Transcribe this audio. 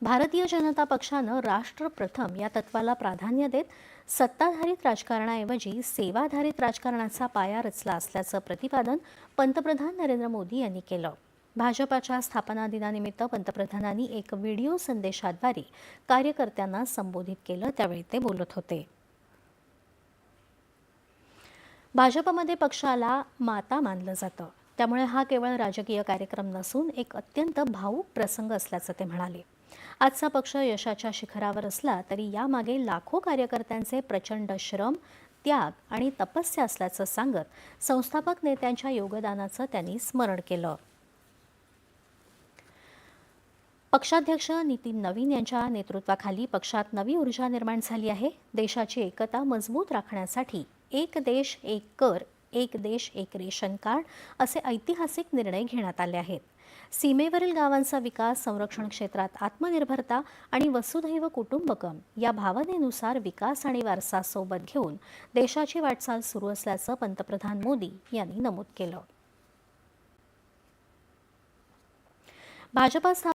भारतीय जनता पक्षानं राष्ट्र प्रथम या तत्वाला प्राधान्य देत सत्ताधारित राजकारणाऐवजी सेवाधारित राजकारणाचा पाया रचला असल्याचं प्रतिपादन पंतप्रधान नरेंद्र मोदी यांनी केलं। भाजपाच्या स्थापना दिनानिमित्त पंतप्रधानांनी एक व्हिडिओ संदेशाद्वारे कार्यकर्त्यांना संबोधित केलं, त्यावेळी ते बोलत होते। भाजपमध्ये पक्षाला माता मानलं जातं, त्यामुळे हा केवळ राजकीय कार्यक्रम नसून एक अत्यंत भावूक प्रसंग असल्याचं ते म्हणाले। आजचा पक्ष यशाच्या शिखरावर असला तरी यामागे लाखो कार्यकर्त्यांचे प्रचंड श्रम, त्याग आणि तपस्या असल्याचं सांगत संस्थापक नेत्यांच्या योगदानाचं त्यांनी स्मरण केलं। पक्षाध्यक्ष नितीन नवीन यांच्या नेतृत्वाखाली पक्षात नवी ऊर्जा निर्माण झाली आहे। देशाची एकता मजबूत राखण्यासाठी एक देश एक कर, एक देश एक रेशन कार्ड असे ऐतिहासिक निर्णय घेण्यात आले आहेत। सीमेवरील गावांचा विकास, संरक्षण क्षेत्रात आत्मनिर्भरता आणि वसुधैव कुटुंबकम या भावनेनुसार विकास आणि वारसा सोबत घेऊन देशाची वाटचाल सुरू असल्याचं पंतप्रधान मोदी यांनी नमूद केलं। भाजपा